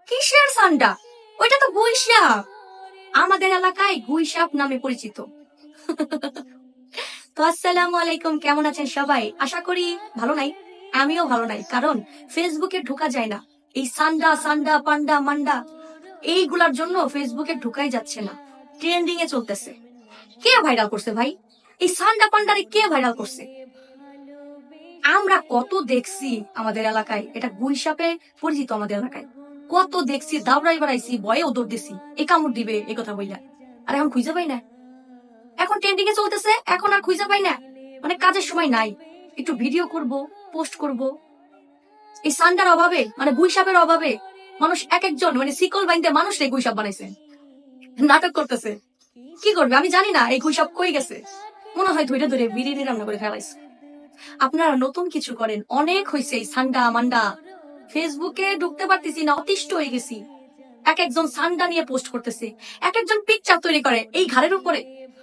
কিসের সান্ডা? ওইটা তো গুইসাপ। আমাদের এলাকায় গুইসাপ নামে পরিচিত। তো আসসালামু আলাইকুম, কেমন আছেন সবাই? আশা করি ভালো নাই। আমিও ভালো নাই, কারণ ফেসবুকে ঢোকা যায় না। এই সান্ডা সান্ডা পান্ডা মান্ডা এইগুলার জন্য ফেসবুকে ঢুকাই যাচ্ছে না। ট্রেন্ডিং এ চলতেছে। কে ভাইরাল করছে ভাই? এই সান্ডা পান্ডারে কে ভাইরাল করছে? আমরা কত দেখছি আমাদের এলাকায়, এটা গুইসাপে পরিচিত। আমাদের এলাকায় কত দেখছি, দাবড়াই বেড়াইছি, ভয়ে দৌড় দিছি, এ কামড় দিবে এই কথা বইলা। আর এখন খুঁজে পাই না। এখন ট্রেন্ডিং এ চলতেছে, এখন আর খুঁজে পাই না। মানে কাজের সময় নাই, একটু ভিডিও করব, পোস্ট করব। এই সান্ডার অভাবে, মানে গুইসাপের অভাবে মানুষ এক একজন মানে শিকল বাইন্দে মানুষ রে গুইসাপ বানাইছে, নাটক করতেছে। কি করবে আমি জানি না। এই গুইসাপ কই গেছে? মনে হয় ধরে ধরে বিরিয়ানি রান্না করে ফেলাইছে। আপনারা নতুন কিছু করেন, অনেক হয়েছে এই সান্ডা মান্ডা। ফেসবুকে ঢুকতে পারতেছি না, অতিষ্ঠ হয়ে গেছি। এক একজন সান্ডা নিয়ে পোস্ট করতেছে, এক একজন পিকচার তৈরি করে এই ঘাড়ের উপরে,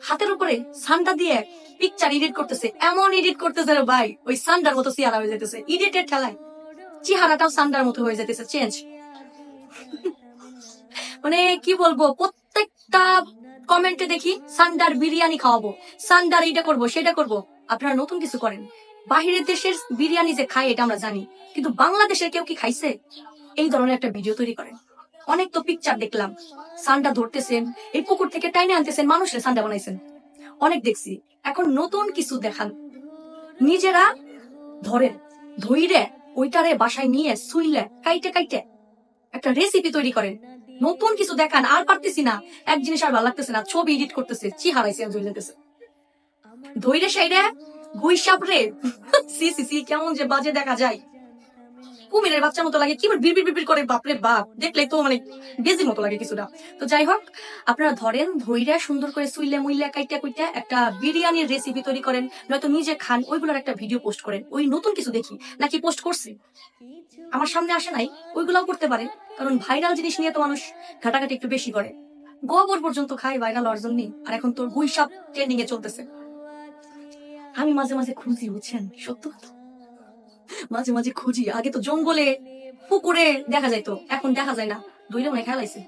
হাতের উপরে সান্ডা দিয়ে পিকচার এডিট করতেছে। এমন এডিট করতেছে রে ভাই, ওই সান্ডার মতো চেহারা হয়ে যেতেছে। এডিটের ঠেলায় চেহারাটাও সান্ডার মতো হয়ে যেতেছে, চেঞ্জ। মানে কি বলবো, প্রত্যেকটা কমেন্টে দেখি সান্ডার বিরিয়ানি খাওয়াবো, সান্ডার এটা করবো সেটা করবো। আপনারা নতুন কিছু করেন। বাহিরের দেশের বিরিয়ানি যে খায় এটা আমরা জানি, কিন্তু বাংলাদেশের কেউ কি খাইছে? এই ধরনের একটা ভিডিও তৈরি করেন। অনেক তো পিকচার দেখলাম, সান্ডা ধরতেছেন, এই পুকুর থেকে টাইনে আনতেছেন, মানুষের সান্ডা বানাইছেন, অনেক দেখছি। এখন নতুন কিছু দেখান, নিজেরা ধরেন, ধইরে ওইটারে বাসায় নিয়ে সুইলে কাইটে কাইটে একটা রেসিপি তৈরি করেন। নতুন কিছু দেখান। আর পারতেছি না, এক জিনিস আর ভালো লাগতেছে না, ছবি এডিট করতেছে, চি হারাইছে হয়ে যেতেছে। ধইরে সাইডে গুইসাপ রে, সি সি সি, কেমন যে বাজে দেখা যায়। কুমিরের বাচ্চার মতো লাগে, কি বিড় বিড় করে, বাপরে বাপ, দেখলে তো মানে বেজির মতো লাগে কিছুটা। তো যাই হোক, আপনারা ধরেন ধইরা সুন্দর করে সুইলে মুইলে কাইটা কুইটা একটা বিরিয়ানির রেসিপি তৈরি করেন, নয়তো নিজে খান, ওইগুলোর একটা ভিডিও পোস্ট করেন। ওই নতুন কিছু দেখি নাকি পোস্ট করছে, আমার সামনে আসে নাই, ওইগুলাও করতে পারে। কারণ ভাইরাল জিনিস নিয়ে তো মানুষ ঘাটাঘাটি একটু বেশি করে। গোবর পর্যন্ত খায় ভাইরাল হওয়ার জন্য। আর এখন তোর গুইসাপ ট্রেন্ডিং এ চলতেছে। আমি মাঝে মাঝে খুঁজি, বুঝছেন, সত্য মাঝে মাঝে খুঁজি। আগে তো জঙ্গলে পুকুরে দেখা যাইতো, এখন দেখা যায় না। দুইটা মনে খেলাইছে,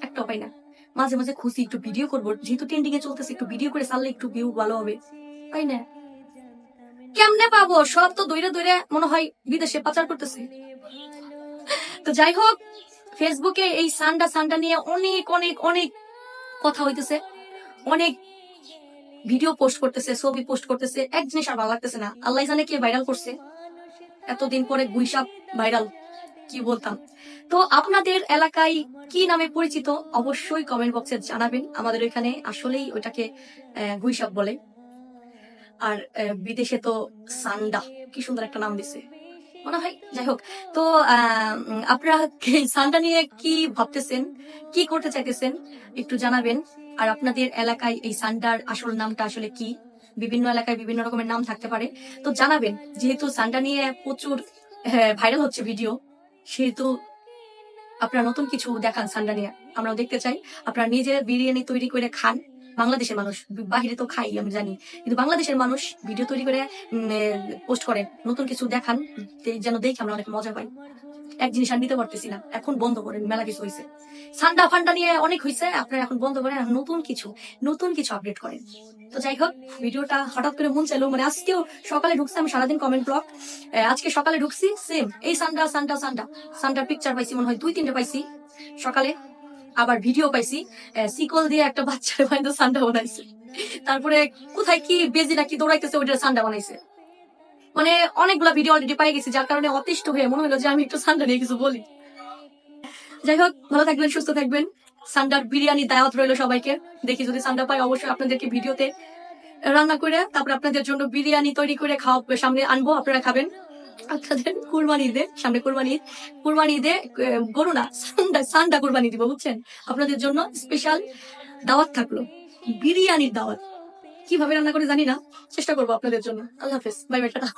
একটাও পাই না। মাঝে মাঝে খুঁজি একটু ভিডিও করবো, যেহেতু ট্রেন্ডিং এ চলতেছে, একটু ভিডিও করে ছাড়লে একটু ভিউ ভালো হবে, পাই না। কেমনে পাবো? সব তো দৈরে দৈরে মনে হয় বিদেশে পাচার করতেছে। তো যাই হোক, ফেসবুকে এই সান্ডা সান্ডা নিয়ে অনেক অনেক অনেক কথা হইতেছে, অনেক ভিডিও পোস্ট করতেছে, ছবি পোস্ট করতেছে। এক জিনিস আর ভালো লাগতেছে না, আল্লাহ জানে কে ভাইরাল করছে। এতদিন পরে গুইসাপ ভাইরাল, কি বলতাম। তো আপনাদের এলাকায় কি নামে পরিচিত অবশ্যই কমেন্ট বক্সে জানাবেন। আমাদের ওইখানে আসলেই ওইটাকে গুইসাপ বলে। আর বিদেশে তো সান্ডা, কি সুন্দর একটা নাম দিছে মনে হয়। যাই হোক, তো আপনারা সান্ডা নিয়ে কি ভাবতেছেন, কি করতে চাইতেছেন একটু জানাবেন। আর আপনাদের এলাকায় এই সান্ডার আসল নামটা আসলে কি? বিভিন্ন এলাকায় বিভিন্ন রকমের নাম থাকতে পারে, তো জানাবেন। যেহেতু সান্ডা নিয়ে প্রচুর ভাইরাল হচ্ছে ভিডিও, সেহেতু আপনারা নতুন কিছু দেখান সান্ডা নিয়ে, আমরাও দেখতে চাই। আপনারা নিজে বিরিয়ানি তৈরি করে খান। বাংলাদেশের মানুষ, বাহিরে তো খাই আমি জানি, কিন্তু বাংলাদেশের মানুষ ভিডিও তৈরি করে পোস্ট করে, নতুন কিছু দেখান, যেন দেখে আমরা অনেক মজা পাই। এক জিনিস আর নিতে পারতেছি না, এখন বন্ধ করেন, মেলা কিছু হয়েছে। সান্ডা ফান্ডা নিয়ে অনেক হয়েছে, আপনারা এখন বন্ধ করেন, এখন নতুন কিছু আপডেট করেন। তো যাই হোক, ভিডিওটা হঠাৎ করে মন চাইলো, মানে আজকেও সকালে ঢুকছি আমি, সারাদিন কমেন্ট ব্লক। আজকে সকালে ঢুকছি, সেম এই সান্ডা সান্ডা সান্ডা সান্ডার পিকচার পাইছি, মনে হয় 2-3টে পাইছি সকালে। আবার ভিডিও পাইছি, সিকল দিয়ে একটা বাচ্চার বাইন্দা সান্ডা বানাইছে। তারপরে কোথায় কি বেজি নাকি দৌড়াইতেছে, ওইটা সান্ডা বানাইছে। মানে অনেকগুলা ভিডিও অলরেডি পাই গেছি, যার কারণে অতিষ্ঠ হয়ে মনে হলো যে আমি একটু সান্ডা নিয়ে কিছু বলি। যাই হোক, ভালো থাকবেন, সুস্থ থাকবেন। সান্ডার বিরিয়ানি দাওয়াত রইলো সবাইকে। দেখি যদি সান্ডা পাই, অবশ্যই আপনাদেরকে ভিডিওতে রান্না করে তারপর আপনাদের জন্য বিরিয়ানি তৈরি করে খাওয়া সামনে আনবো, আপনারা খাবেন। আপনাদের কুরবানি ঈদে, সামনে কুরবানি ঈদে গরু না, সান্ডা কুরবানি দিব, বুঝছেন। আপনাদের জন্য স্পেশাল দাওয়াত থাকলো, বিরিয়ানির দাওয়াত। কিভাবে রান্না করে জানি না, চেষ্টা করবো আপনাদের জন্য। আল্লাহ হাফেজ, বাই বাই, টাটা।